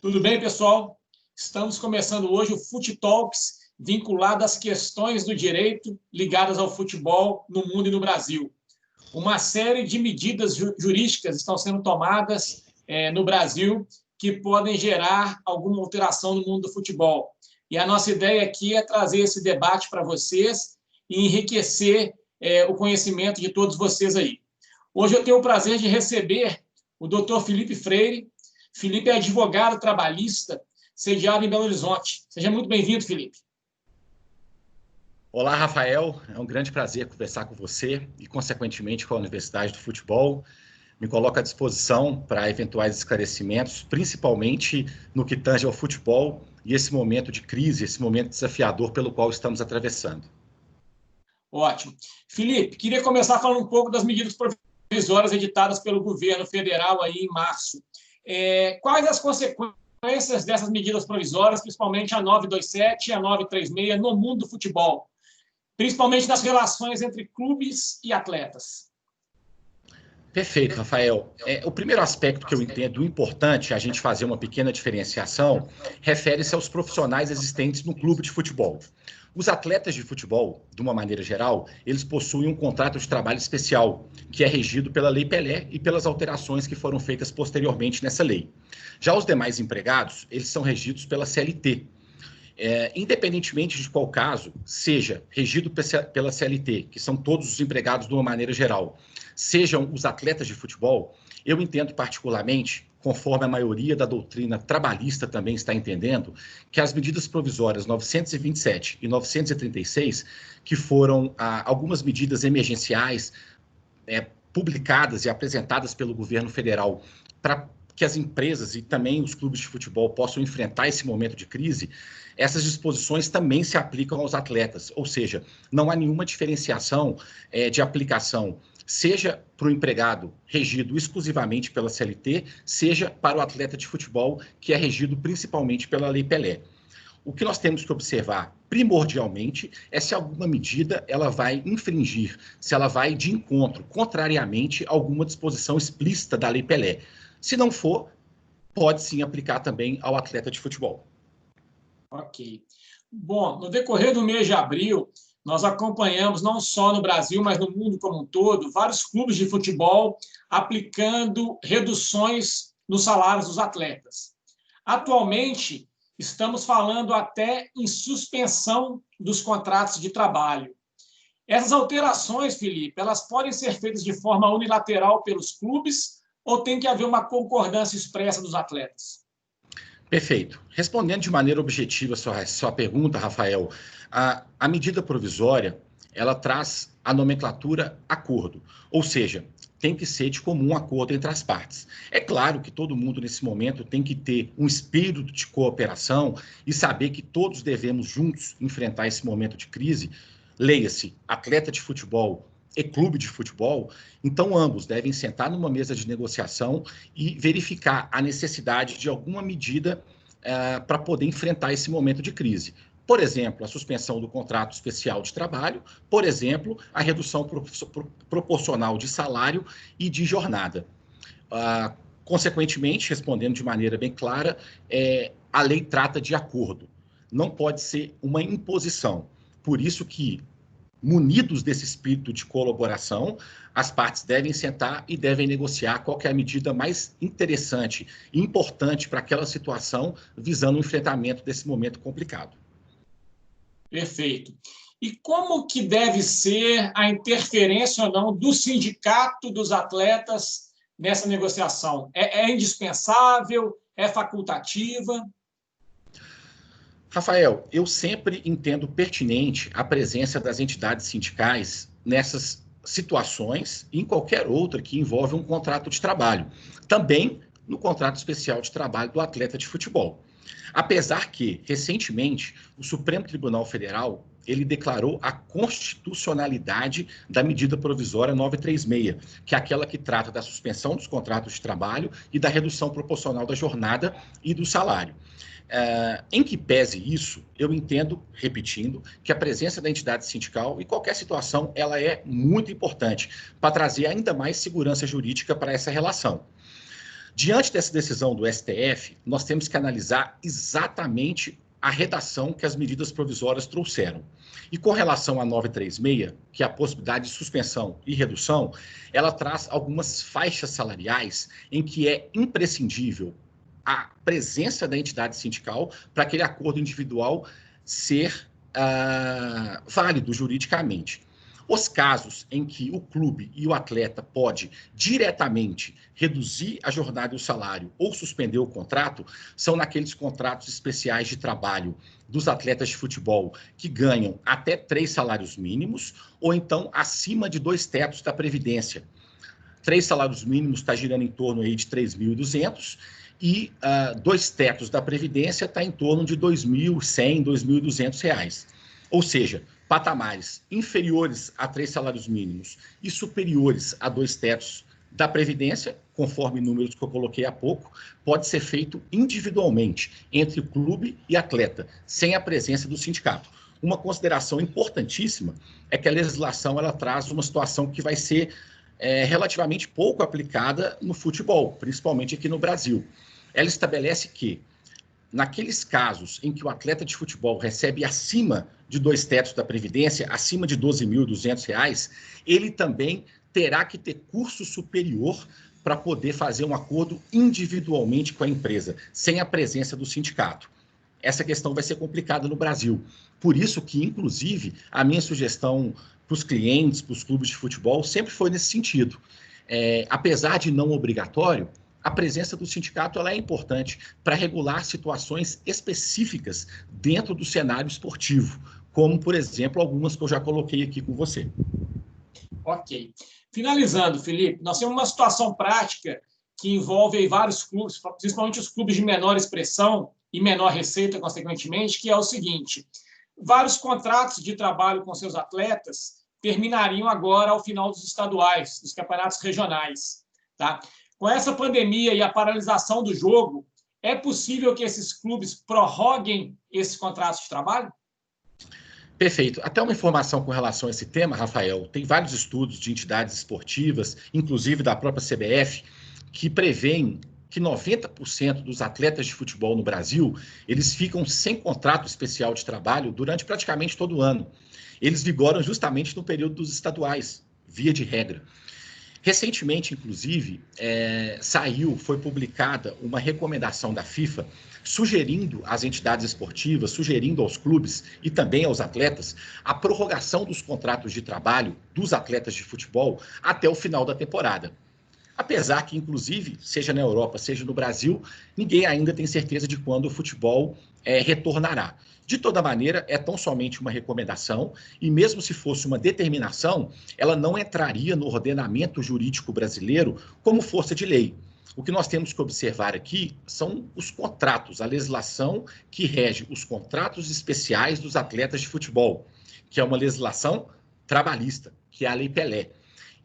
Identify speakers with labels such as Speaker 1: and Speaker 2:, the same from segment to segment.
Speaker 1: Tudo bem, pessoal? Estamos começando hoje o Fute Talks, vinculado às questões do direito ligadas ao futebol no mundo e no Brasil. Uma série de medidas jurídicas estão sendo tomadas no Brasil que podem gerar alguma alteração no mundo do futebol. E a nossa ideia aqui é trazer esse debate para vocês e enriquecer o conhecimento de todos vocês aí. Hoje eu tenho o prazer de receber o Dr. Felipe Freire. Felipe é advogado trabalhista, sediado em Belo Horizonte. Seja muito bem-vindo, Felipe.
Speaker 2: Olá, Rafael. É um grande prazer conversar com você e, consequentemente, com a Universidade do Futebol. Me coloco à disposição para eventuais esclarecimentos, principalmente no que tange ao futebol e esse momento de crise, esse momento desafiador pelo qual estamos atravessando.
Speaker 1: Ótimo. Felipe, queria começar falando um pouco das medidas provisórias editadas pelo governo federal aí em março. Quais as consequências dessas medidas provisórias, principalmente a 927 e a 936, no mundo do futebol, principalmente nas relações entre clubes e atletas?
Speaker 2: Perfeito, Rafael. O primeiro aspecto que eu entendo importante a gente fazer uma pequena diferenciação refere-se aos profissionais existentes no clube de futebol. Os atletas de futebol, de uma maneira geral, eles possuem um contrato de trabalho especial, que é regido pela Lei Pelé e pelas alterações que foram feitas posteriormente nessa lei. Já os demais empregados, eles são regidos pela CLT. Independentemente de qual caso, seja regido pela CLT, que são todos os empregados de uma maneira geral, sejam os atletas de futebol, eu entendo particularmente, conforme a maioria da doutrina trabalhista também está entendendo, que as medidas provisórias 927 e 936, que foram algumas medidas emergenciais publicadas e apresentadas pelo governo federal para que as empresas e também os clubes de futebol possam enfrentar esse momento de crise, essas disposições também se aplicam aos atletas, ou seja, não há nenhuma diferenciação de aplicação, seja para o empregado regido exclusivamente pela CLT, seja para o atleta de futebol, que é regido principalmente pela Lei Pelé. O que nós temos que observar, primordialmente, é se alguma medida ela vai infringir, se ela vai de encontro, contrariamente a alguma disposição explícita da Lei Pelé. Se não for, pode sim aplicar também ao atleta de futebol.
Speaker 1: Ok. Bom, no decorrer do mês de abril, nós acompanhamos, não só no Brasil, mas no mundo como um todo, vários clubes de futebol aplicando reduções nos salários dos atletas. Atualmente, estamos falando até em suspensão dos contratos de trabalho. Essas alterações, Felipe, elas podem ser feitas de forma unilateral pelos clubes ou tem que haver uma concordância expressa dos atletas?
Speaker 2: Perfeito. Respondendo de maneira objetiva a sua pergunta, Rafael, a medida provisória, ela traz a nomenclatura acordo, ou seja, tem que ser de comum acordo entre as partes. É claro que todo mundo, nesse momento, tem que ter um espírito de cooperação e saber que todos devemos juntos enfrentar esse momento de crise. Leia-se, atleta de futebol e clube de futebol, então ambos devem sentar numa mesa de negociação e verificar a necessidade de alguma medida para poder enfrentar esse momento de crise. Por exemplo, a suspensão do contrato especial de trabalho, por exemplo, a redução proporcional de salário e de jornada. Consequentemente, respondendo de maneira bem clara, a lei trata de acordo, não pode ser uma imposição. Por isso que, munidos desse espírito de colaboração, as partes devem sentar e devem negociar qual que é a medida mais interessante e importante para aquela situação, visando o enfrentamento desse momento complicado.
Speaker 1: Perfeito. E como que deve ser a interferência ou não do sindicato dos atletas nessa negociação? É indispensável? É facultativa?
Speaker 2: Rafael, eu sempre entendo pertinente a presença das entidades sindicais nessas situações e em qualquer outra que envolve um contrato de trabalho. Também no contrato especial de trabalho do atleta de futebol. Apesar que, recentemente, o Supremo Tribunal Federal ele declarou a constitucionalidade da medida provisória 936, que é aquela que trata da suspensão dos contratos de trabalho e da redução proporcional da jornada e do salário. Em que pese isso, eu entendo, repetindo, que a presença da entidade sindical, em qualquer situação, ela é muito importante para trazer ainda mais segurança jurídica para essa relação. Diante dessa decisão do STF, nós temos que analisar exatamente a redação que as medidas provisórias trouxeram. E com relação à 936, que é a possibilidade de suspensão e redução, ela traz algumas faixas salariais em que é imprescindível a presença da entidade sindical para aquele acordo individual ser válido juridicamente. Os casos em que o clube e o atleta pode diretamente reduzir a jornada e o salário ou suspender o contrato são naqueles contratos especiais de trabalho dos atletas de futebol que ganham até 3 salários mínimos ou então acima de 2 tetos da Previdência. 3 salários mínimos está girando em torno aí de 3.200 e 2 tetos da Previdência está em torno de R$ 2.100, R$ 2.200. Ou seja, patamares inferiores a 3 salários mínimos e superiores a 2 tetos da Previdência, conforme números que eu coloquei há pouco, pode ser feito individualmente, entre clube e atleta, sem a presença do sindicato. Uma consideração importantíssima é que a legislação ela traz uma situação que vai ser relativamente pouco aplicada no futebol, principalmente aqui no Brasil. Ela estabelece que, naqueles casos em que o atleta de futebol recebe acima de 2 tetos da Previdência, acima de R$ 12.200, ele também terá que ter curso superior para poder fazer um acordo individualmente com a empresa, sem a presença do sindicato. Essa questão vai ser complicada no Brasil. Por isso que, inclusive, a minha sugestão para os clientes, para os clubes de futebol, sempre foi nesse sentido. Apesar de não obrigatório, a presença do sindicato ela é importante para regular situações específicas dentro do cenário esportivo, como, por exemplo, algumas que eu já coloquei aqui com você.
Speaker 1: Ok. Finalizando, Felipe, nós temos uma situação prática que envolve aí vários clubes, principalmente os clubes de menor expressão e menor receita, consequentemente, que é o seguinte: vários contratos de trabalho com seus atletas terminariam agora ao final dos estaduais, dos campeonatos regionais, tá? Com essa pandemia e a paralisação do jogo, é possível que esses clubes prorroguem esses contratos de trabalho?
Speaker 2: Perfeito. Até uma informação com relação a esse tema, Rafael, tem vários estudos de entidades esportivas, inclusive da própria CBF, que prevêem que 90% dos atletas de futebol no Brasil, eles ficam sem contrato especial de trabalho durante praticamente todo o ano. Eles vigoram justamente no período dos estaduais, via de regra. Recentemente, inclusive, foi publicada uma recomendação da FIFA sugerindo às entidades esportivas, sugerindo aos clubes e também aos atletas a prorrogação dos contratos de trabalho dos atletas de futebol até o final da temporada. Apesar que, inclusive, seja na Europa, seja no Brasil, ninguém ainda tem certeza de quando o futebol retornará. De toda maneira, é tão somente uma recomendação, e mesmo se fosse uma determinação, ela não entraria no ordenamento jurídico brasileiro como força de lei. O que nós temos que observar aqui são os contratos, a legislação que rege os contratos especiais dos atletas de futebol, que é uma legislação trabalhista, que é a Lei Pelé.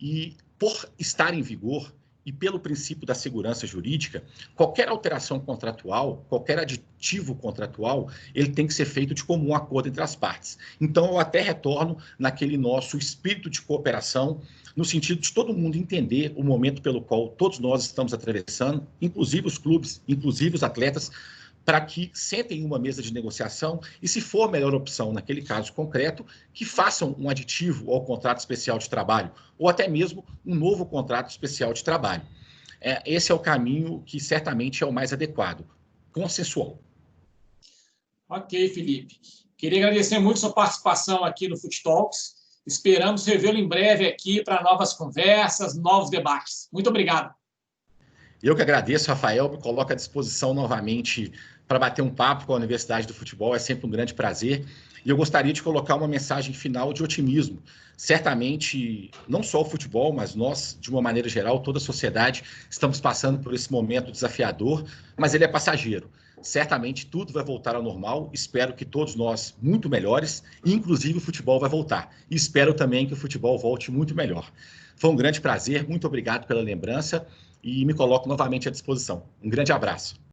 Speaker 2: E, por estar em vigor, e pelo princípio da segurança jurídica, qualquer alteração contratual, qualquer aditivo contratual, ele tem que ser feito de comum acordo entre as partes. Então, eu até retorno naquele nosso espírito de cooperação, no sentido de todo mundo entender o momento pelo qual todos nós estamos atravessando, inclusive os clubes, inclusive os atletas, para que sentem em uma mesa de negociação e, se for a melhor opção naquele caso concreto, que façam um aditivo ao contrato especial de trabalho ou até mesmo um novo contrato especial de trabalho. Esse é o caminho que certamente é o mais adequado, consensual.
Speaker 1: Ok, Felipe. Queria agradecer muito sua participação aqui no Fut Talks. Esperamos revê-lo em breve aqui para novas conversas, novos debates. Muito obrigado.
Speaker 2: Eu que agradeço, Rafael, me coloco à disposição novamente para bater um papo com a Universidade do Futebol, é sempre um grande prazer. E eu gostaria de colocar uma mensagem final de otimismo. Certamente, não só o futebol, mas nós, de uma maneira geral, toda a sociedade, estamos passando por esse momento desafiador, mas ele é passageiro. Certamente tudo vai voltar ao normal, espero que todos nós muito melhores, e inclusive o futebol vai voltar. E espero também que o futebol volte muito melhor. Foi um grande prazer, muito obrigado pela lembrança, e me coloco novamente à disposição. Um grande abraço.